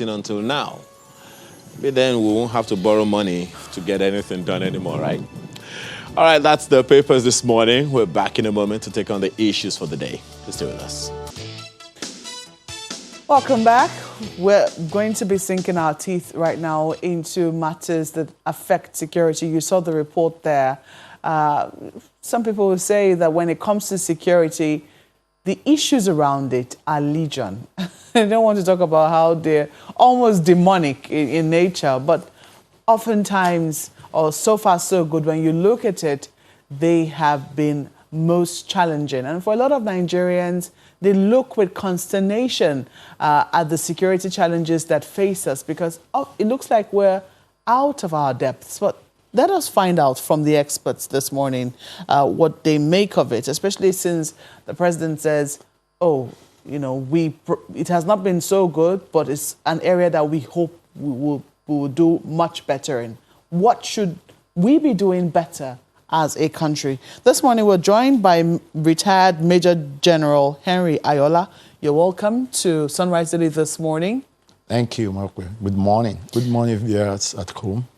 until now. But then we won't have to borrow money to get anything done anymore, right? All right, that's the papers this morning. We're back in a moment to take on the issues for the day. Please stay with us. Welcome back. We're going to be sinking our teeth right now into matters that affect security. You saw the report there. Some people will say that when it comes to security, the issues around it are legion. I don't want to talk about how they're almost demonic in nature, but oftentimes, or so far so good, when you look at it, they have been most challenging. And for a lot of Nigerians, they look with consternation at the security challenges that face us because it looks like we're out of our depths. But let us find out from the experts this morning what they make of it, especially since the president says, oh, you know, it has not been so good, but it's an area that we hope we will do much better in. What should we be doing better as a country? This morning, we're joined by retired Major General Henry Ayola. You're welcome to Sunrise Daily this morning. Thank you, Marco. Good morning. Good morning, viewers at home.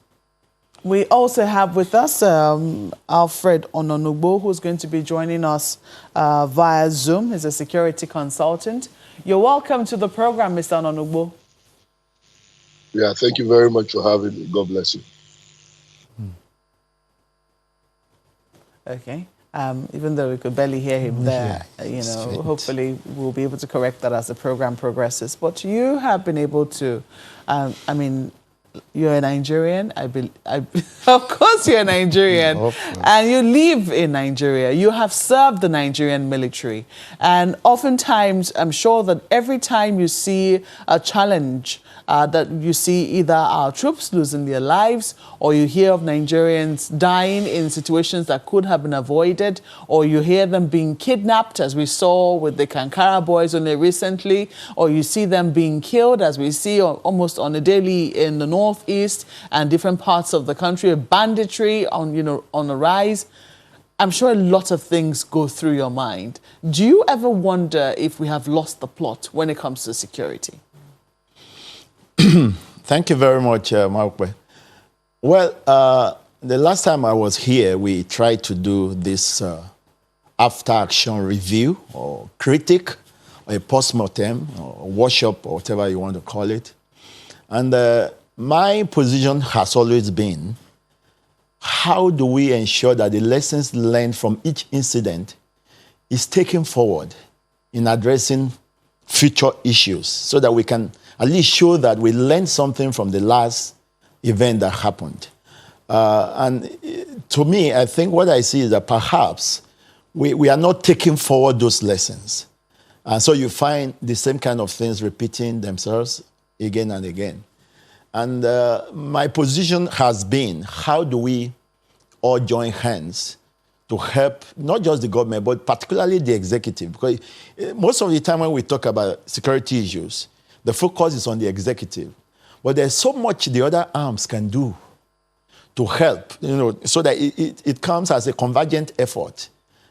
We also have with us Alfred Ononugbo, who's going to be joining us via Zoom. He's a security consultant. You're welcome to the program, Mr. Ononugbo. Yeah, thank you very much for having me. God bless you. Okay. Even though we could barely hear him there, hopefully we'll be able to correct that as the program progresses. But you have been able to, you're a Nigerian. Of course you're a Nigerian. And you live in Nigeria. You have served the Nigerian military. And oftentimes, I'm sure that every time you see a challenge, that you see either our troops losing their lives, or you hear of Nigerians dying in situations that could have been avoided, or you hear them being kidnapped, as we saw with the Kankara boys only recently, or you see them being killed, as we see almost on a daily in the Northeast and different parts of the country, banditry on the rise. I'm sure a lot of things go through your mind. Do you ever wonder if we have lost the plot when it comes to security? Thank you very much, Marco. Well, the last time I was here, we tried to do this after-action review or critic, or a post-mortem, or workshop, or whatever you want to call it. And my position has always been, how do we ensure that the lessons learned from each incident is taken forward in addressing future issues so that we can at least show that we learned something from the last event that happened. And to me, I think what I see is that perhaps we are not taking forward those lessons. And so you find the same kind of things repeating themselves again and again. And my position has been, how do we all join hands to help not just the government, but particularly the executive? Because most of the time when we talk about security issues, the focus is on the executive. But there's so much the other arms can do to help, so that it comes as a convergent effort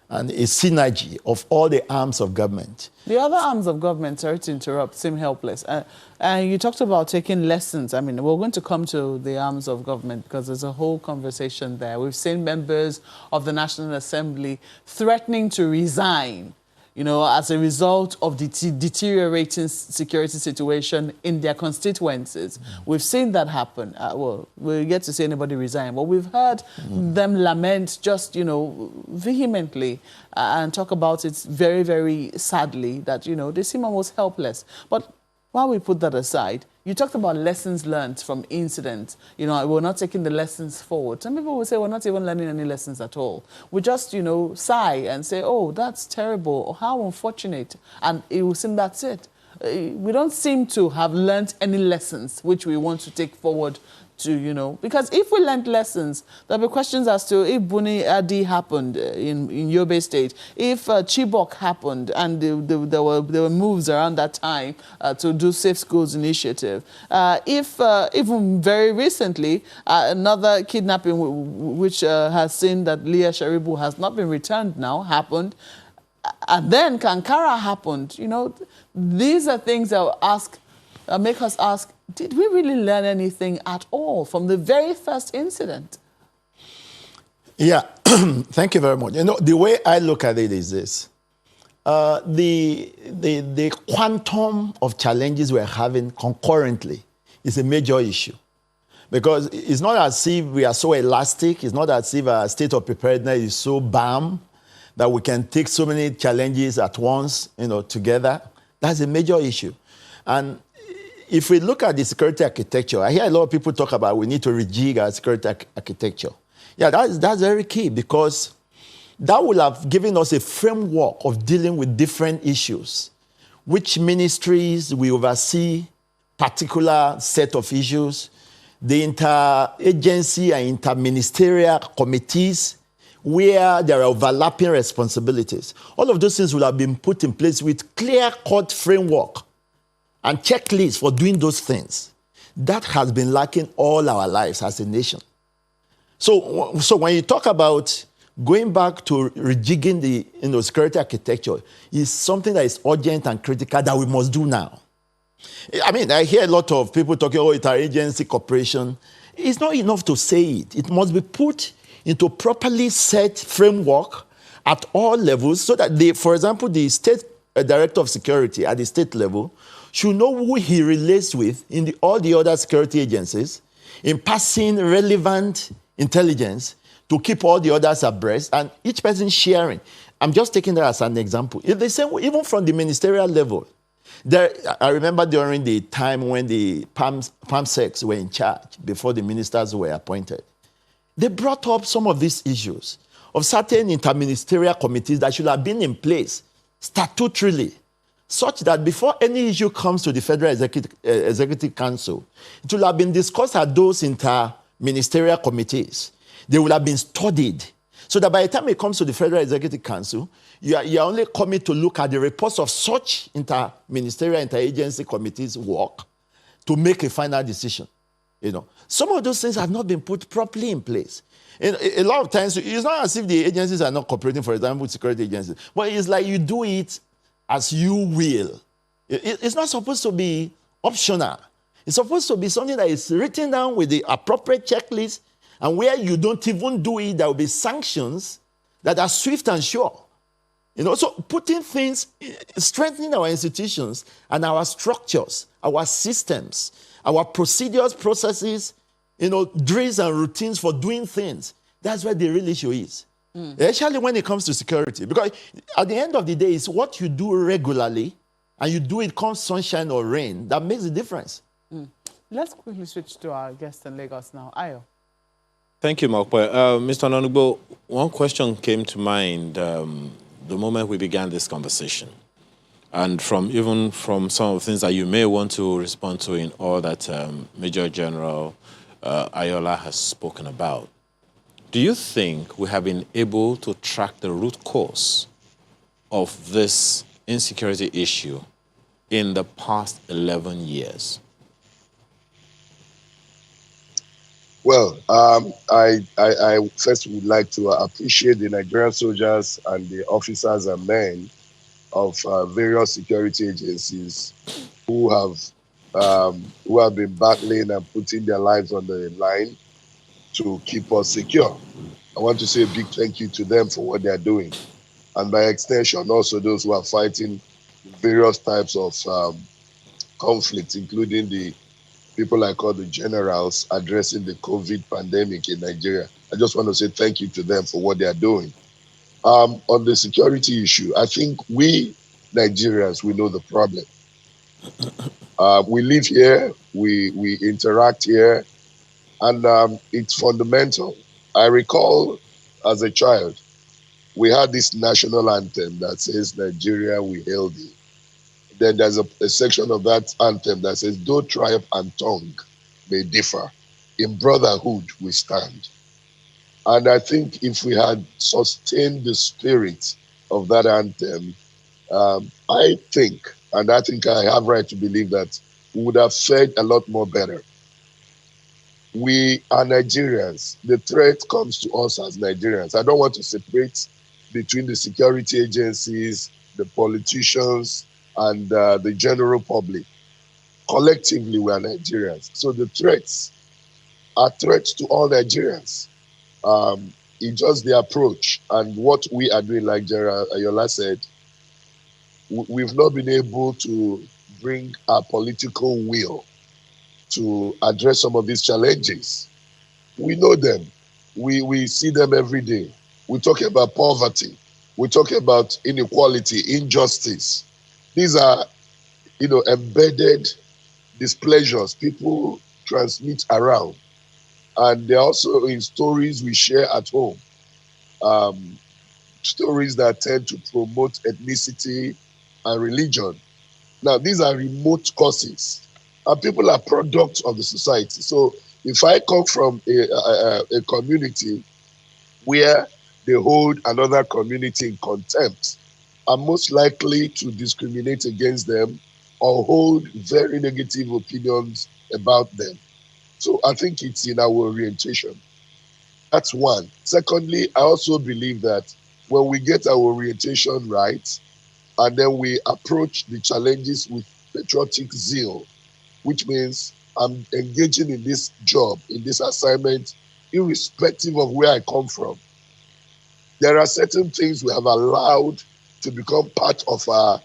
and a synergy of all the arms of government. The other arms of government, sorry to interrupt, seem helpless. And you talked about taking lessons. I mean, we're going to come to the arms of government because there's a whole conversation there. We've seen members of the National Assembly threatening to resign, as a result of the deteriorating security situation in their constituencies. We've seen that happen. Well, we'll get to see anybody resign, but we've heard them lament just, vehemently and talk about it very, very sadly that, they seem almost helpless. But while we put that aside, you talked about lessons learned from incidents. We're not taking the lessons forward. Some people will say we're not even learning any lessons at all. We just, sigh and say, oh, that's terrible, or how unfortunate. And it will seem that's it. We don't seem to have learned any lessons which we want to take forward to, because if we learned lessons, there'll be questions as to if Buni Yadi happened in Yobe State, if Chibok happened, and there were moves around that time to do Safe Schools Initiative. If even very recently, another kidnapping which has seen that Leah Sharibu has not been returned now happened, and then Kankara happened. These are things I will ask, make us ask, did we really learn anything at all from the very first incident? Yeah, thank you very much. You know, the way I look at it is this. The quantum of challenges we're having concurrently is a major issue. Because it's not as if we are so elastic, it's not as if our state of preparedness is so bam that we can take so many challenges at once, together. That's a major issue. And if we look at the security architecture, I hear a lot of people talk about we need to rejig our security architecture. Yeah, that's very key, because that will have given us a framework of dealing with different issues. Which ministries will oversee particular set of issues, the interagency and interministerial committees where there are overlapping responsibilities. All of those things will have been put in place with clear-cut framework and checklists for doing those things. That has been lacking all our lives as a nation. So when you talk about going back to rejigging the security architecture, is something that is urgent and critical that we must do now. I mean, I hear a lot of people talking, it's our agency cooperation. It's not enough to say it. It must be put into properly set framework at all levels so that, for example, the state director of security at the state level should know who he relates with in all the other security agencies in passing relevant intelligence to keep all the others abreast and each person sharing. I'm just taking that as an example. If the same, even from the ministerial level, I remember during the time when the PAMSECs were in charge, before the ministers were appointed, they brought up some of these issues of certain interministerial committees that should have been in place statutorily, such that before any issue comes to the Federal Executive Council, it will have been discussed at those interministerial committees. They will have been studied, so that by the time it comes to the Federal Executive Council, you are only coming to look at the reports of such interministerial, interagency committees' work to make a final decision. Some of those things have not been put properly in place. A lot of times, it's not as if the agencies are not cooperating, for example, security agencies, but it's like you do it as you will. It's not supposed to be optional. It's supposed to be something that is written down with the appropriate checklist, and where you don't even do it, there will be sanctions that are swift and sure. So putting things, strengthening our institutions and our structures, our systems, our procedures, processes, drills and routines for doing things. That's where the real issue is. Especially when it comes to security. Because at the end of the day, it's what you do regularly and you do it come sunshine or rain that makes the difference. Let's quickly switch to our guest in Lagos now. Ayo. Thank you, Mokwe. Mr. Nonugbo, one question came to mind the moment we began this conversation. And even from some of the things that you may want to respond to in all that Major General Ayola has spoken about. Do you think we have been able to track the root cause of this insecurity issue in the past 11 years? Well, I first would like to appreciate the Nigerian soldiers and the officers and men of various security agencies who have been battling and putting their lives on the line to keep us secure. I want to say a big thank you to them for what they are doing. And by extension, also those who are fighting various types of conflicts, including the people I call the generals addressing the COVID pandemic in Nigeria. I just want to say thank you to them for what they are doing. On the security issue, I think we Nigerians, we know the problem. We live here, we interact here, and it's fundamental. I recall as a child, we had this national anthem that says, Nigeria, we hail thee. Then there's a section of that anthem that says, though tribe and tongue may differ, in brotherhood we stand. And I think if we had sustained the spirit of that anthem, I think I have right to believe that we would have fared a lot more better. We are Nigerians. The threat comes to us as Nigerians. I don't want to separate between the security agencies, the politicians, and the general public. collectively we are Nigerians. So the threats are threats to all Nigerians. It's just the approach and what we are doing, like General Ayola said, we've not been able to bring our political will to address some of these challenges. We know them. We see them every day. We talk about poverty. We talk about inequality, injustice. These are, embedded displeasures people transmit around. And they're also in stories we share at home. Um, Stories that tend to promote ethnicity and religion. Now, these are remote causes, and people are products of the society. So, if I come from a community where they hold another community in contempt, I'm most likely to discriminate against them or hold very negative opinions about them. So, I think it's in our orientation. That's one. Secondly, I also believe that when we get our orientation right, and then we approach the challenges with patriotic zeal, which means I'm engaging in this job, in this assignment, irrespective of where I come from. There are certain things we have allowed to become part of our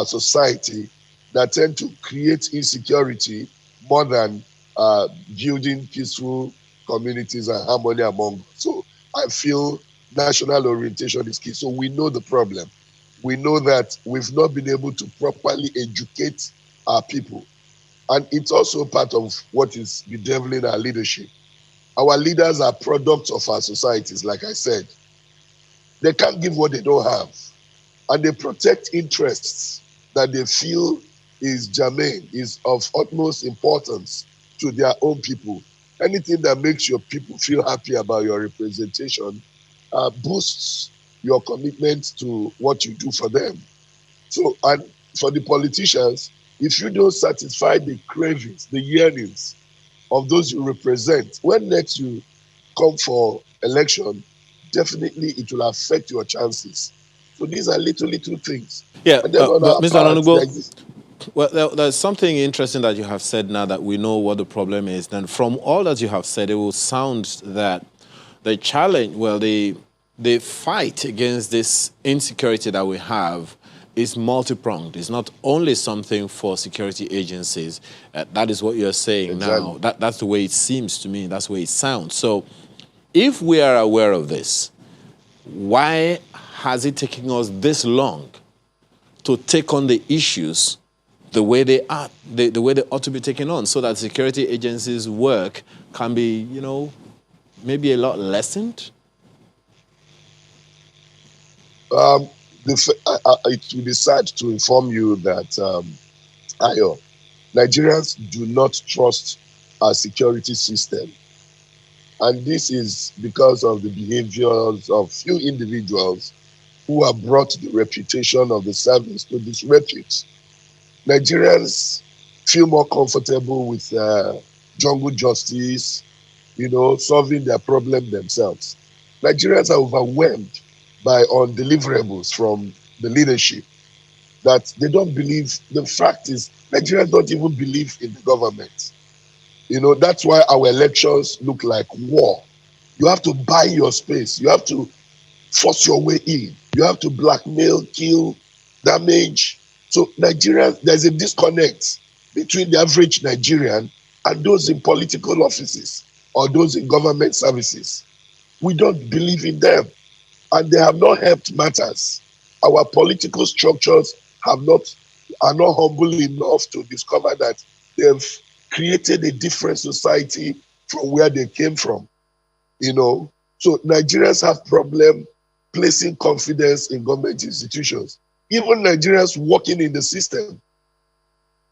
society that tend to create insecurity more than building peaceful communities and harmony among us. So I feel national orientation is key. So we know the problem. We know that we've not been able to properly educate our people. And it's also part of what is bedeviling our leadership. Our leaders are products of our societies, like I said. They can't give what they don't have. And they protect interests that they feel is germane, is of utmost importance to their own people. Anything that makes your people feel happy about your representation boosts your commitment to what you do for them. So, and for the politicians, if you don't satisfy the cravings, the yearnings of those you represent, when next you come for election, definitely it will affect your chances. So these are little things. Yeah, And then on but our Mr. part, Anonugbo, there's this, well, there's something interesting that you have said now that we know what the problem is. And from all that you have said, it will sound that the challenge, well, the fight against this insecurity that we have is multi-pronged. It's not only something for security agencies. That is what you're saying now. exactly. That's the way it seems to me. That's the way it sounds. So if we are aware of this, why has it taken us this long to take on the issues the way they are, the way they ought to be taken on, so that security agencies' work can be, maybe a lot lessened? Um, it will be sad to inform you that, Ayo, Nigerians do not trust our security system. And this is because of the behaviors of few individuals who have brought the reputation of the service to disrepute. Nigerians feel more comfortable with jungle justice, solving their problem themselves. Nigerians are overwhelmed by undeliverables from the leadership that they don't believe. The fact is, Nigerians don't even believe in the government. That's why our elections look like war. You have to buy your space. You have to force your way in. You have to blackmail, kill, damage. So Nigerians, there's a disconnect between the average Nigerian and those in political offices or those in government services. We don't believe in them, and they have not helped matters. Our political structures have not are not humble enough to discover that they've created a different society from where they came from. you know. So Nigerians have problem placing confidence in government institutions. Even Nigerians working in the system,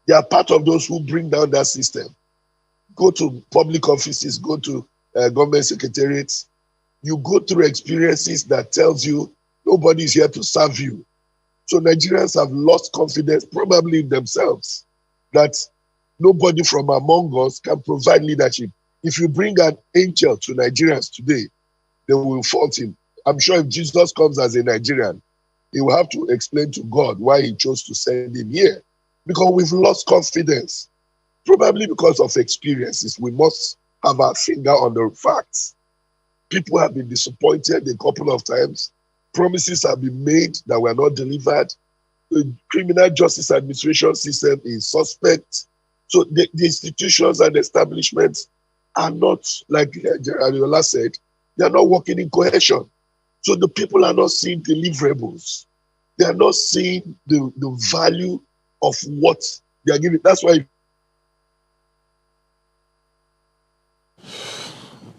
they are part of those who bring down that system. Go to public offices, go to government secretariats, you go through experiences that tells you nobody is here to serve you. So Nigerians have lost confidence, probably in themselves, that nobody from among us can provide leadership. If you bring an angel to Nigerians today, they will fault him. I'm sure if Jesus comes as a Nigerian, he will have to explain to God why he chose to send him here. Because we've lost confidence. Probably because of experiences. We must have our finger on the facts. People have been disappointed a couple of times. Promises have been made that were not delivered. The criminal justice administration system is suspect. So the institutions and establishments are not, like Ariola said, they are not working in cohesion. So the people are not seeing deliverables. They are not seeing the value of what they are giving. That's why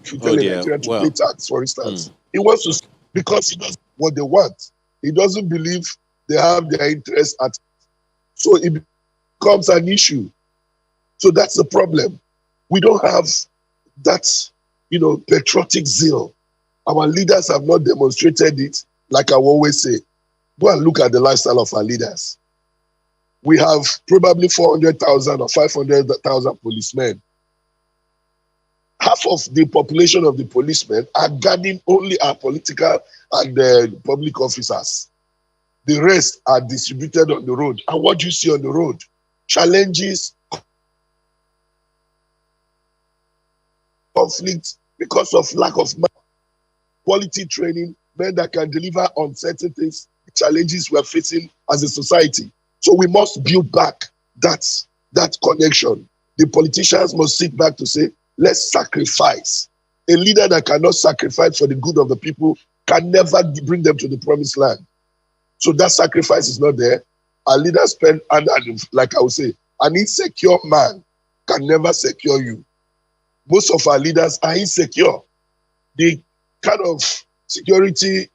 if you tell a Nigerian to pay tax, for instance, he wants to, because he doesn't what they want. He doesn't believe they have their interests at. So it becomes an issue. So that's the problem. We don't have that, patriotic zeal. Our leaders have not demonstrated it. Like I always say, go and look at the lifestyle of our leaders. We have probably 400,000 or 500,000 policemen. Half of the population of the policemen are guarding only our political and public officers. The rest are distributed on the road. And what do you see on the road? Challenges, conflict because of lack of quality training, men that can deliver on certain things, challenges we're facing as a society. So we must build back that connection. The politicians must sit back to say, let's sacrifice. A leader that cannot sacrifice for the good of the people can never bring them to the promised land. So that sacrifice is not there. Our leaders spend, and like I would say, an insecure man can never secure you. Most of our leaders are insecure. The kind of security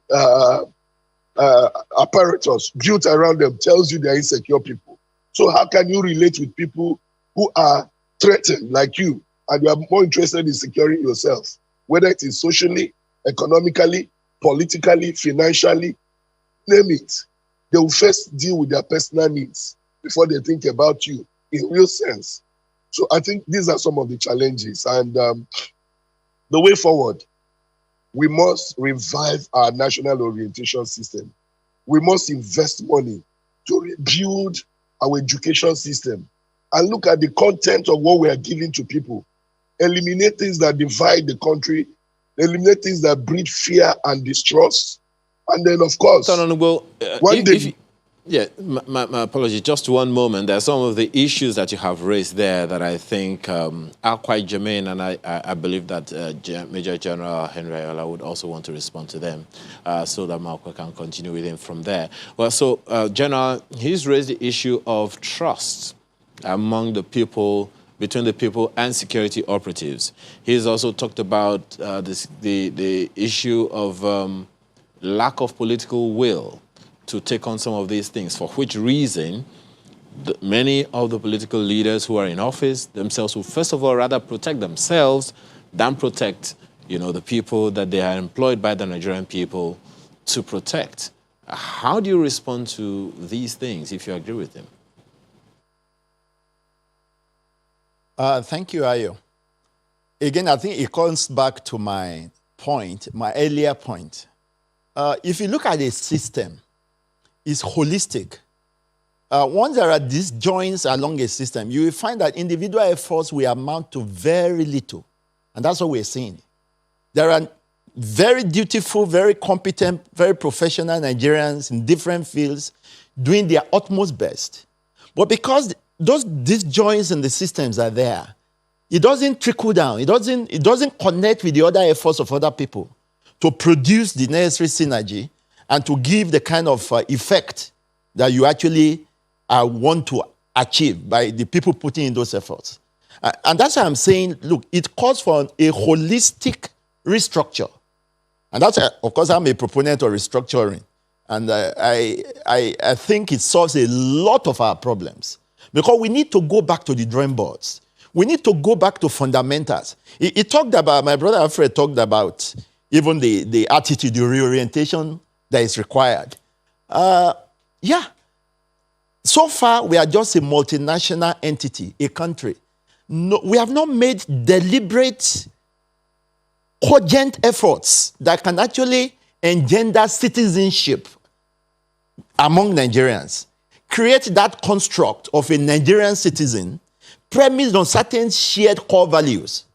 apparatus built around them tells you they're insecure people. So how can you relate with people who are threatened like you, and you are more interested in securing yourself, whether it is socially, economically, politically, financially, name it. They will first deal with their personal needs before they think about you in real sense. So I think these are some of the challenges. And the way forward, we must revive our national orientation system. We must invest money to rebuild our education system and look at the content of what we are giving to people. Eliminate things that divide the country, eliminate things that breed fear and distrust. And then, of course, my apology. Just one moment. There are some of the issues that you have raised there that I think are quite germane, and I believe that Major General Henry Ayola would also want to respond to them so that Malcolm can continue with him from there. Well, so, General, he's raised the issue of trust among the people, between the people and security operatives. He's also talked about the issue of lack of political will to take on some of these things, for which reason many of the political leaders who are in office themselves will first of all rather protect themselves than protect, the people that they are employed by the Nigerian people to protect. How do you respond to these things, if you agree with them? Thank you, Ayo. Again, I think it comes back to my earlier point. If you look at a system, it's holistic. Once there are disjoints along a system, you will find that individual efforts will amount to very little. And that's what we're seeing. There are very dutiful, very competent, very professional Nigerians in different fields doing their utmost best. But because those disjoints in the systems are there, it doesn't trickle down. It doesn't connect with the other efforts of other people to produce the necessary synergy and to give the kind of effect that you actually want to achieve by the people putting in those efforts. And that's why I'm saying, look, it calls for a holistic restructure. And that's, of course, I'm a proponent of restructuring. And I think it solves a lot of our problems. Because we need to go back to the drawing boards. We need to go back to fundamentals. He talked about, my brother Alfred talked about even the attitude, the reorientation that is required. So far, we are just a multinational entity, a country. No, we have not made deliberate, cogent efforts that can actually engender citizenship among Nigerians. Create that construct of a Nigerian citizen, premised on certain shared core values.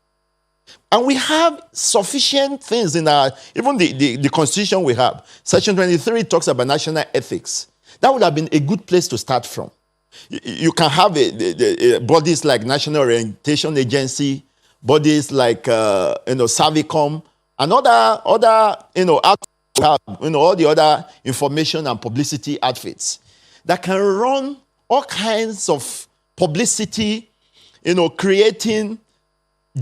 And we have sufficient things in our, even the constitution we have. Section 23 talks about national ethics. That would have been a good place to start from. You can have bodies like National Orientation Agency, bodies like Savicom, and other all the other information and publicity outfits that can run all kinds of publicity, creating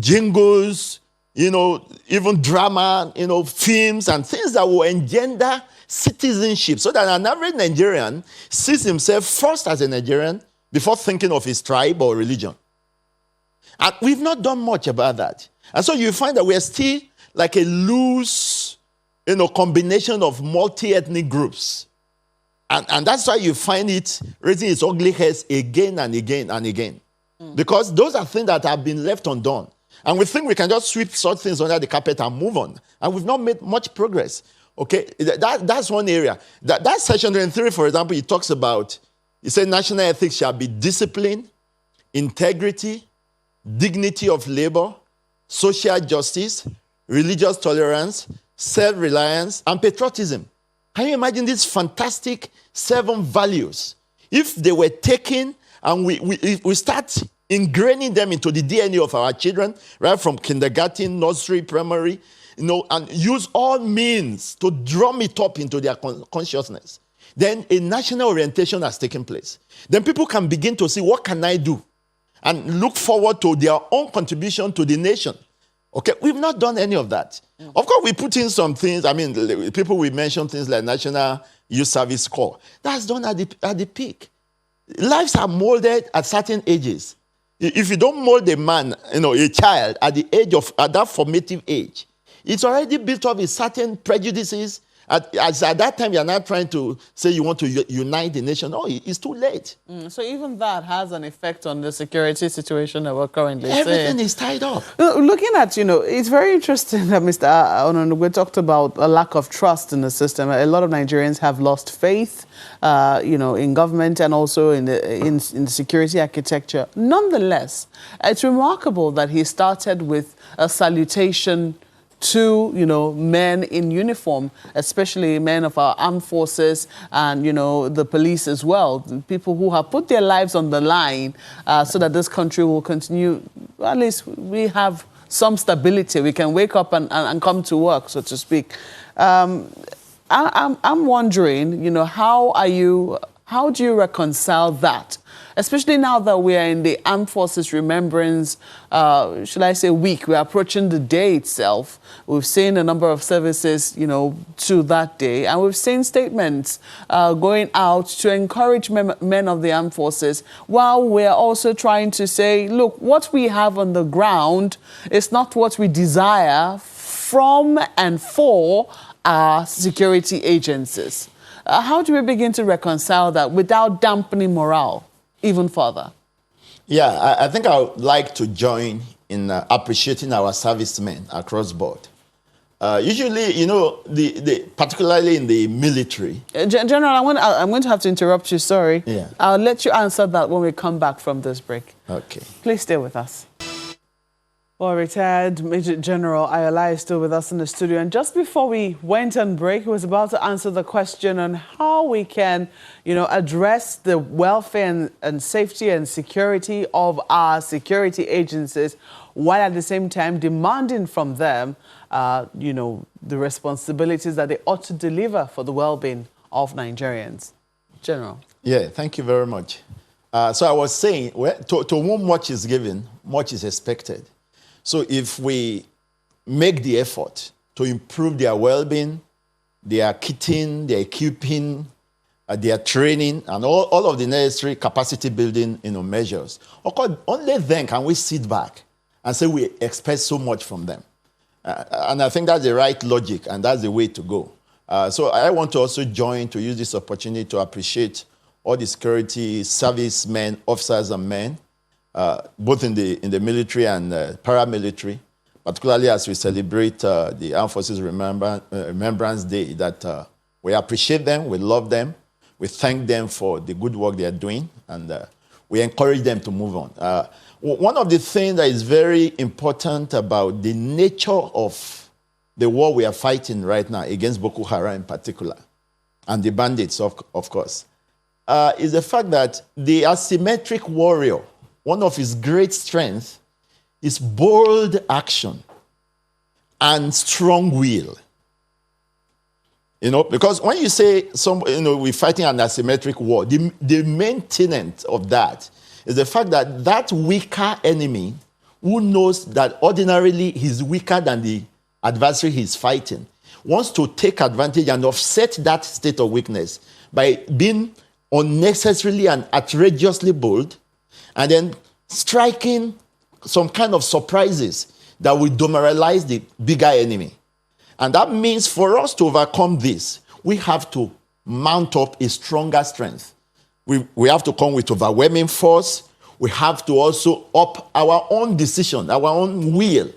jingles, even drama, films and things that will engender citizenship, so that an average Nigerian sees himself first as a Nigerian before thinking of his tribe or religion. And we've not done much about that. And so you find that we're still like a loose, combination of multi-ethnic groups. And that's why you find it raising its ugly heads again and again and again. Because those are things that have been left undone. And we think we can just sweep such things under the carpet and move on. And we've not made much progress. Okay, that's one area. That section 23, for example, it talks about, it says national ethics shall be discipline, integrity, dignity of labor, social justice, religious tolerance, self-reliance, and patriotism. Can you imagine these fantastic 7 values? If they were taken and we start ingraining them into the DNA of our children, right from kindergarten, nursery, primary, and use all means to drum it up into their consciousness, then a national orientation has taken place. Then people can begin to see, what can I do? And look forward to their own contribution to the nation. Okay, we've not done any of that. Of course, we put in some things. I mean, people will mention things like National Youth Service Corps. That's done at the peak. Lives are molded at certain ages. If you don't mold a man, a child at that formative age, it's already built up with certain prejudices. At that time, you're not trying to say you want to unite the nation. No, it's too late. So even that has an effect on the security situation that we're currently seeing. Everything is tied up. Looking at, it's very interesting that Mr. Ononugwe talked about a lack of trust in the system. A lot of Nigerians have lost faith, in government and also in the security architecture. Nonetheless, it's remarkable that he started with a salutation to, men in uniform, especially men of our armed forces and, the police as well, people who have put their lives on the line so that this country will continue. At least we have some stability. We can wake up and come to work, so to speak. I'm wondering, how do you reconcile that? Especially now that we are in the Armed Forces Remembrance, should I say, week. We're approaching the day itself. We've seen a number of services, to that day. And we've seen statements going out to encourage men of the armed forces, while we're also trying to say, look, what we have on the ground is not what we desire from and for our security agencies. How do we begin to reconcile that without dampening morale even further? Yeah, I think I would like to join in appreciating our servicemen across board. Usually, particularly in the military. General, I'm going to have to interrupt you, sorry. Yeah. I'll let you answer that when we come back from this break. Okay. Please stay with us. Well, retired Major General Ayala is still with us in the studio. And just before we went on break, he was about to answer the question on how we can, address the welfare and safety and security of our security agencies, while at the same time demanding from them, the responsibilities that they ought to deliver for the well-being of Nigerians. General. Yeah, thank you very much. So I was saying, to whom much is given, much is expected. So if we make the effort to improve their well-being, their kitting, their equipping, their training, and all of the necessary capacity building measures, of course, only then can we sit back and say we expect so much from them. And I think that's the right logic, and that's the way to go. So I want to also to use this opportunity to appreciate all the security servicemen, officers and men, both in the military and paramilitary, particularly as we celebrate the Armed Forces Remembrance Day, that we appreciate them, we love them, we thank them for the good work they are doing, and we encourage them to move on. One of the things that is very important about the nature of the war we are fighting right now against Boko Haram in particular, and the bandits, of course, is the fact that the asymmetric warrior, one of his great strengths, is bold action and strong will. Because when you say we're fighting an asymmetric war, the main tenet of that is the fact that that weaker enemy, who knows that ordinarily he's weaker than the adversary he's fighting, wants to take advantage and offset that state of weakness by being unnecessarily and outrageously bold, and then striking some kind of surprises that will demoralize the bigger enemy. And that means for us to overcome this, we have to mount up a stronger strength. We have to come with overwhelming force. We have to also up our own decision, our own will.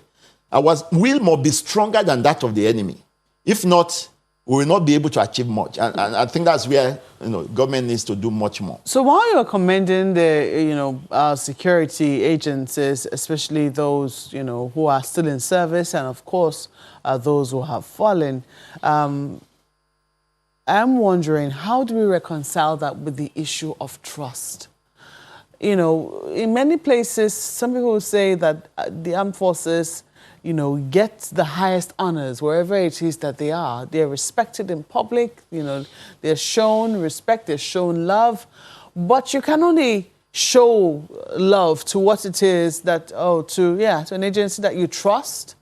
Our will must be stronger than that of the enemy. If not, we will not be able to achieve much. And I think that's where government needs to do much more. So while you're commending the security agencies, especially those who are still in service, and of course those who have fallen, I'm wondering, how do we reconcile that with the issue of trust? In many places, some people say that the armed forces get the highest honors wherever it is that they are. They're respected in public, they're shown respect, they're shown love. But you can only show love to what it is that, to an agency that you trust,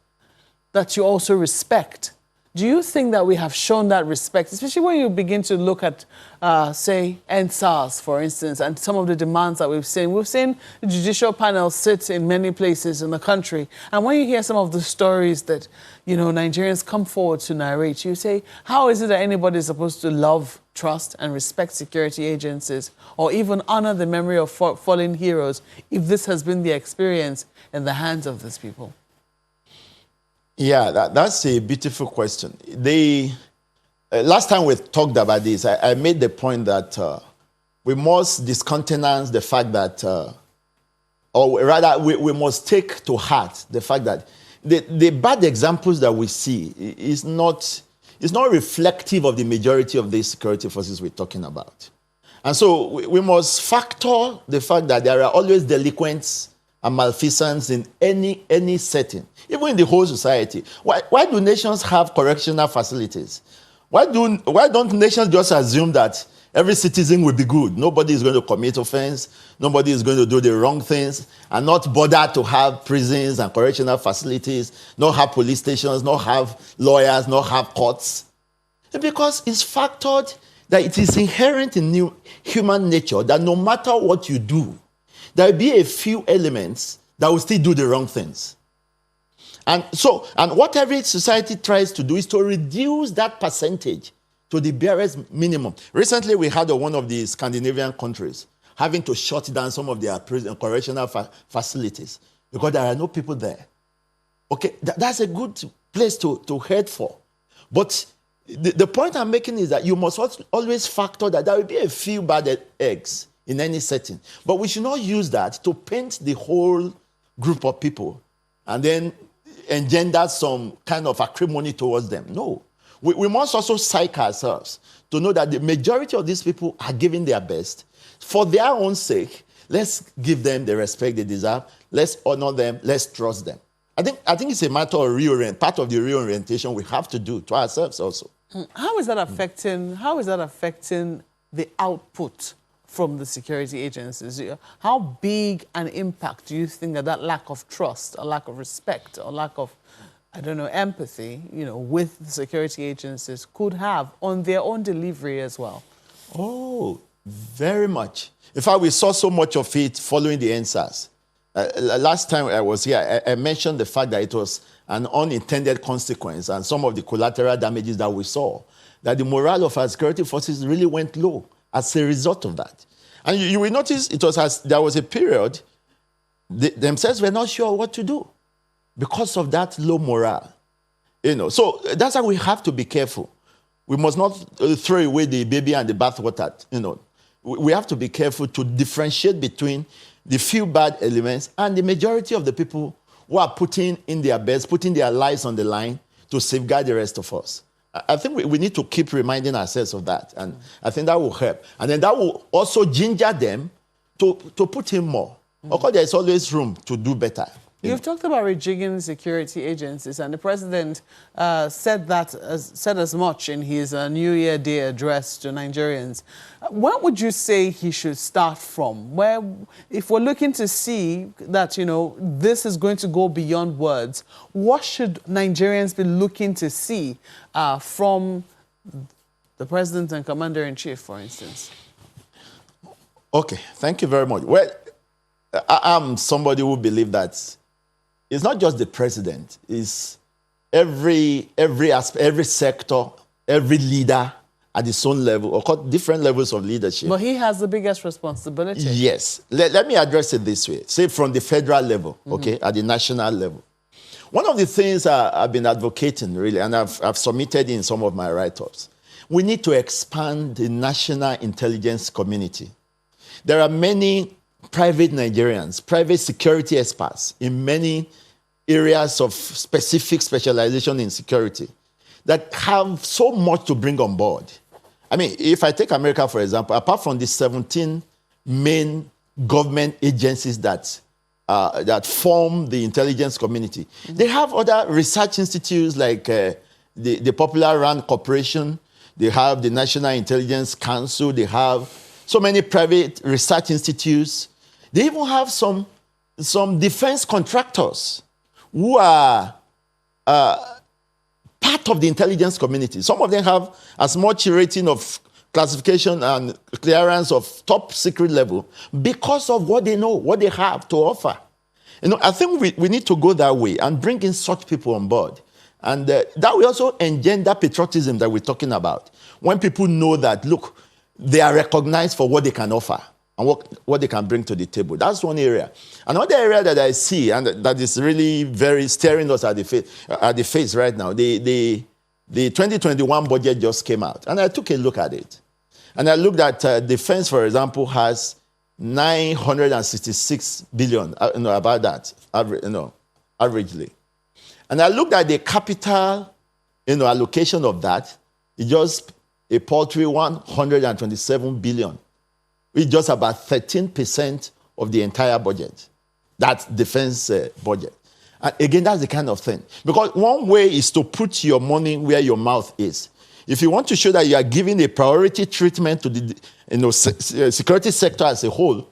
that you also respect. Do you think that we have shown that respect, especially when you begin to look at, say, NSAS, for instance, and some of the demands that we've seen? We've seen the judicial panel sit in many places in the country. And when you hear some of the stories that, Nigerians come forward to narrate, you say, how is it that anybody is supposed to love, trust, and respect security agencies, or even honor the memory of fallen heroes, if this has been the experience in the hands of these people? Yeah, that's a beautiful question. Last time we talked about this, I made the point that we must discountenance the fact that, or rather, we must take to heart the fact that the bad examples that we see is not reflective of the majority of these security forces we're talking about. And so we must factor the fact that there are always delinquents and malfeasance in any setting, even in the whole society. Why do nations have correctional facilities? Why don't nations just assume that every citizen will be good? Nobody is going to commit offense. Nobody is going to do the wrong things, and not bother to have prisons and correctional facilities, not have police stations, not have lawyers, not have courts. Because it's factored that it is inherent in human nature that no matter what you do, there will be a few elements that will still do the wrong things. And what every society tries to do is to reduce that percentage to the barest minimum. Recently, we had one of the Scandinavian countries having to shut down some of their prison correctional facilities because there are no people there. Okay, that's a good place to head for. But the point I'm making is that you must always factor that there will be a few bad eggs in any setting. But we should not use that to paint the whole group of people and then engender some kind of acrimony towards them. No. We must also psych ourselves to know that the majority of these people are giving their best. For their own sake, let's give them the respect they deserve. Let's honor them. Let's trust them. I think it's a matter of part of the reorientation we have to do to ourselves also. How is that affecting the output from the security agencies? How big an impact do you think that lack of trust, a lack of respect, or lack of, empathy, with the security agencies could have on their own delivery as well? Oh, very much. In fact, we saw so much of it following the NSAS. Last time I was here, I mentioned the fact that it was an unintended consequence and some of the collateral damages that we saw, that the morale of our security forces really went low as a result of that. And you will notice there was a period, themselves were not sure what to do because of that low morale. So that's why we have to be careful. We must not throw away the baby and the bathwater. we have to be careful to differentiate between the few bad elements and the majority of the people who are putting in their best, putting their lives on the line to safeguard the rest of us. I think we need to keep reminding ourselves of that. And I think that will help. And then that will also ginger them to put in more. Of course, there's always room to do better. You've talked about rejigging security agencies, and the president said as much in his New Year Day address to Nigerians. Where would you say he should start from? Where, if we're looking to see that, you know, this is going to go beyond words, what should Nigerians be looking to see from the president and commander-in-chief, for instance? Okay, thank you very much. Well, I'm somebody who believes that it's not just the president, it's every aspect, every sector, every leader at his own level, or different levels of leadership. But he has the biggest responsibility. Yes. Let me address it this way. Say from the federal level, okay, at the national level. One of the things I've been advocating, really, and I've submitted in some of my write-ups, we need to expand the national intelligence community. There are many private Nigerians, private security experts in many areas of specific specialization in security that have so much to bring on board. I mean, if I take America, for example, apart from the 17 main government agencies that form the intelligence community, they have other research institutes like the Popular Rand Corporation, they have the National Intelligence Council, they have so many private research institutes. They even have some defense contractors who are part of the intelligence community. Some of them have as much rating of classification and clearance of top secret level because of what they know, what they have to offer. You know, I think we need to go that way and bring in such people on board. And that will also engender patriotism that we're talking about. When people know that, look, they are recognized for what they can offer and what they can bring to the table. That's one area. Another area that I see, and that is really very staring us at the face right now, the 2021 budget just came out. And I took a look at it. And I looked at defense, for example, has 966 billion, about that, averagely. And I looked at the capital, allocation of that. It's just a paltry 127 billion. It's just about 13% of the entire budget. That's defense budget. And again, that's the kind of thing. Because one way is to put your money where your mouth is. If you want to show that you are giving a priority treatment to the security sector as a whole,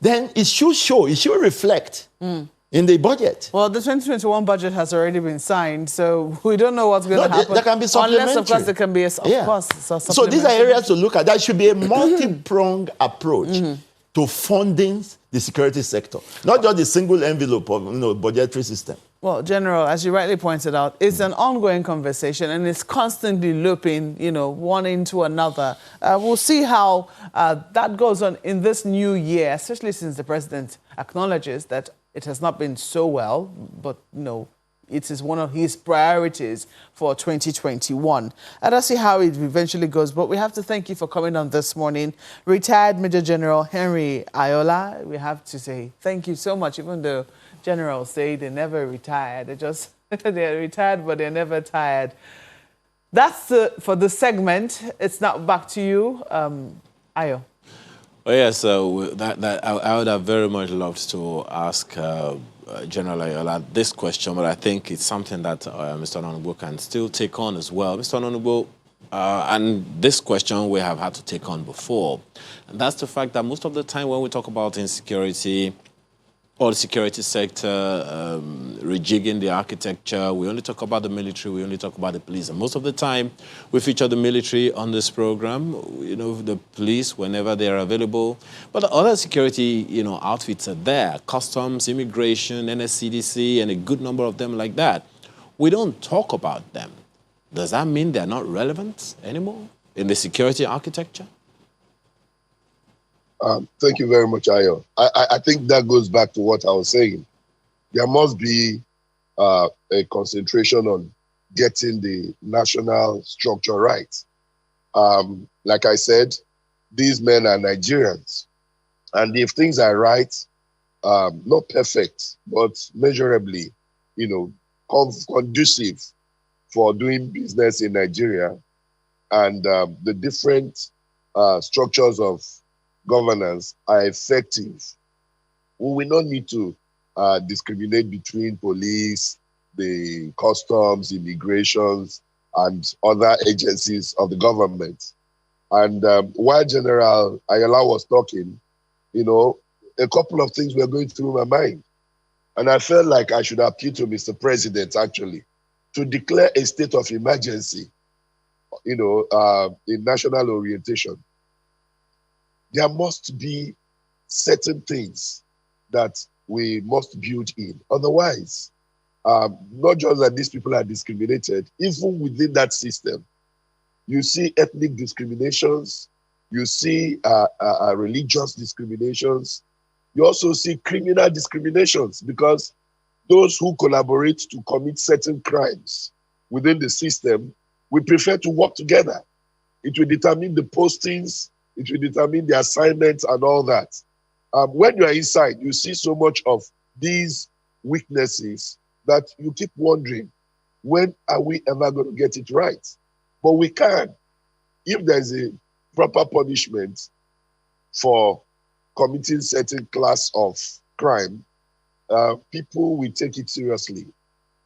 then it should show, it should reflect in the budget. Well, the 2021 budget has already been signed, so we don't know what's going to happen. There can be supplementary. Unless, of course, there can be a So these are areas to look at. There should be a multi-pronged approach to funding the security sector, not just the single envelope of budgetary system. Well, General, as you rightly pointed out, it's an ongoing conversation and it's constantly looping, one into another. We'll see how that goes on in this new year, especially since the president acknowledges that it has not been so well, but, it is one of his priorities for 2021. And I'll see how it eventually goes. But we have to thank you for coming on this morning. Retired Major General Henry Ayola, we have to say thank you so much, even though generals say they never retire. They're retired, but they're never tired. That's for the segment. It's now back to you, Ayo. Oh, yes, I would have very much loved to ask General Ayola this question, but I think it's something that Mr. Ononugbo can still take on as well. Mr. Ononugbo, and this question we have had to take on before, and that's the fact that most of the time when we talk about insecurity, or the security sector, rejigging the architecture, we only talk about the military, we only talk about the police. And most of the time, we feature the military on this program, the police whenever they are available. But the other security, outfits are there, customs, immigration, NSCDC, and a good number of them like that. We don't talk about them. Does that mean they're not relevant anymore in the security architecture? Thank you very much, Ayo. I think that goes back to what I was saying. There must be a concentration on getting the national structure right. Like I said, these men are Nigerians. And if things are right, not perfect, but measurably, conducive for doing business in Nigeria, and the different structures of governance are effective, we will not need to discriminate between police, the customs, immigrations, and other agencies of the government. And while General Ayala was talking, a couple of things were going through my mind. And I felt like I should appeal to Mr. President, actually, to declare a state of emergency, in national orientation. There must be certain things that we must build in. Otherwise, not just that these people are discriminated, even within that system, you see ethnic discriminations, you see religious discriminations, you also see criminal discriminations, because those who collaborate to commit certain crimes within the system, we prefer to work together. It will determine the postings, it will determine the assignments and all that. When you are inside, you see so much of these weaknesses that you keep wondering, when are we ever going to get it right? But we can. If there's a proper punishment for committing certain class of crime, people will take it seriously.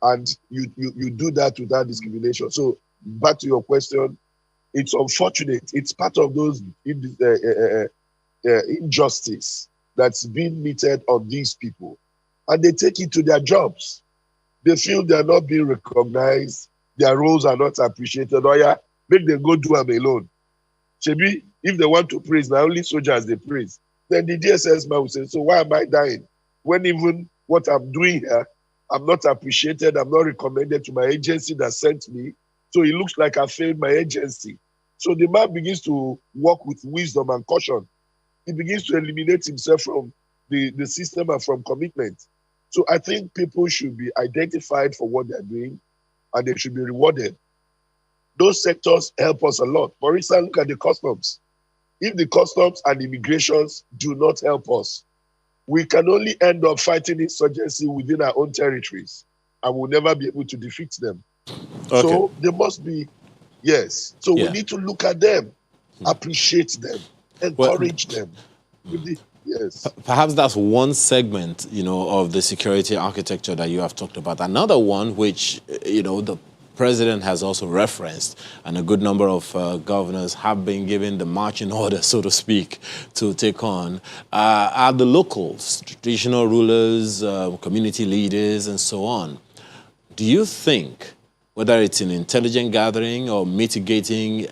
And you do that without discrimination. So back to your question, it's unfortunate. It's part of those injustice that's being meted on these people. And they take it to their jobs. They feel they're not being recognized. Their roles are not appreciated. Oh yeah, make them go do them alone. Maybe if they want to praise, now only soldiers they praise. Then the DSS man will say, so why am I dying? When even what I'm doing here, I'm not appreciated, I'm not recommended to my agency that sent me. So it looks like I failed my agency. So the man begins to work with wisdom and caution. He begins to eliminate himself from the system and from commitment. So I think people should be identified for what they're doing, and they should be rewarded. Those sectors help us a lot. For instance, look at the customs. If the customs and immigrations do not help us, we can only end up fighting insurgency within our own territories, and we'll never be able to defeat them. Okay. So there must be, yes. So Yeah. we need to look at them, appreciate them, encourage them. Yes. Perhaps that's one segment, of the security architecture that you have talked about. Another one, which, the president has also referenced, and a good number of governors have been given the marching order, so to speak, to take on, are the locals, traditional rulers, community leaders, and so on. Do you think, whether it's in intelligence gathering or mitigating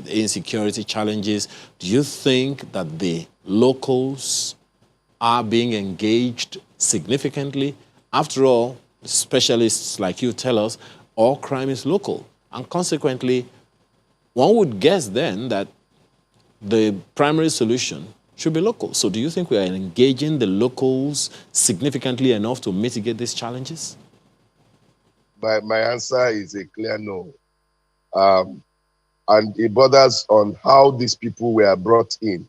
insecurity challenges, do you think that the locals are being engaged significantly? After all, specialists like you tell us, all crime is local. And consequently, one would guess then that the primary solution should be local. So do you think we are engaging the locals significantly enough to mitigate these challenges? My answer is a clear no. And it borders on how these people were brought in.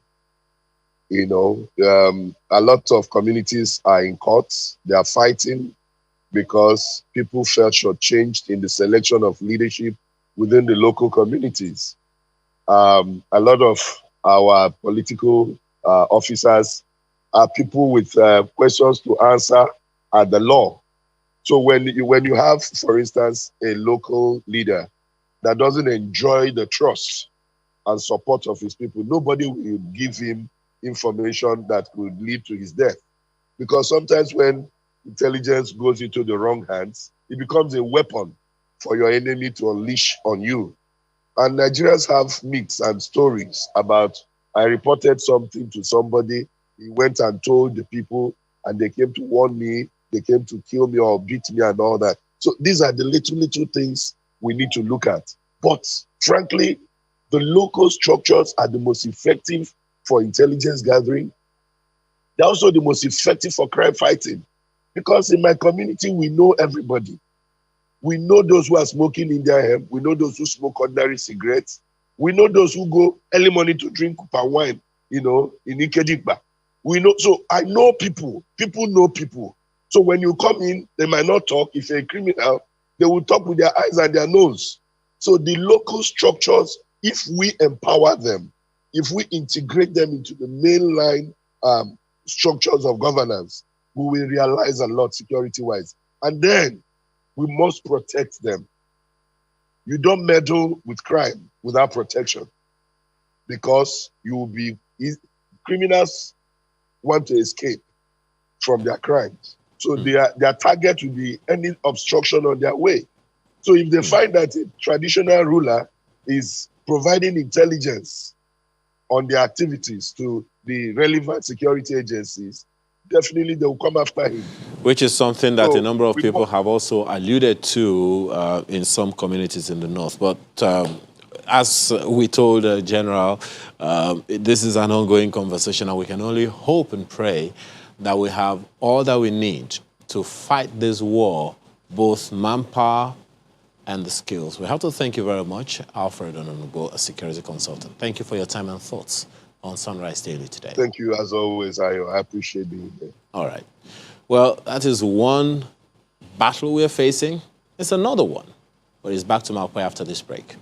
A lot of communities are in courts. They are fighting because people felt shortchanged in the selection of leadership within the local communities. A lot of our political officers are people with questions to answer at the law. So when you have, for instance, a local leader that doesn't enjoy the trust and support of his people, nobody will give him information that could lead to his death. Because sometimes when intelligence goes into the wrong hands, it becomes a weapon for your enemy to unleash on you. And Nigerians have myths and stories about, I reported something to somebody, he went and told the people, and they came to warn me, they came to kill me or beat me and all that. So these are the little things we need to look at. But frankly, the local structures are the most effective for intelligence gathering. They're also the most effective for crime fighting. Because in my community, we know everybody. We know those who are smoking Indian hemp. We know those who smoke ordinary cigarettes. We know those who go early morning to drink palm wine, in Ikejikba. We know, so I know people know people. So when you come in, they might not talk. If you're a criminal, they will talk with their eyes and their nose. So the local structures, if we empower them, if we integrate them into the mainline structures of governance, we will realize a lot security-wise. And then we must protect them. You don't meddle with crime without protection, because you will be, criminals want to escape from their crimes. So their target will be any obstruction on their way. So if they find that a traditional ruler is providing intelligence on their activities to the relevant security agencies, definitely they will come after him. Which is something that a number of people have also alluded to in some communities in the north. But as we told General, this is an ongoing conversation, and we can only hope and pray that we have all that we need to fight this war, both manpower and the skills. We have to thank you very much, Alfred Ononubo, a security consultant. Thank you for your time and thoughts on Sunrise Daily today. Thank you, as always, Ayo. I appreciate being there. All right. Well, that is one battle we're facing. It's another one. But it's back to Malpoy after this break.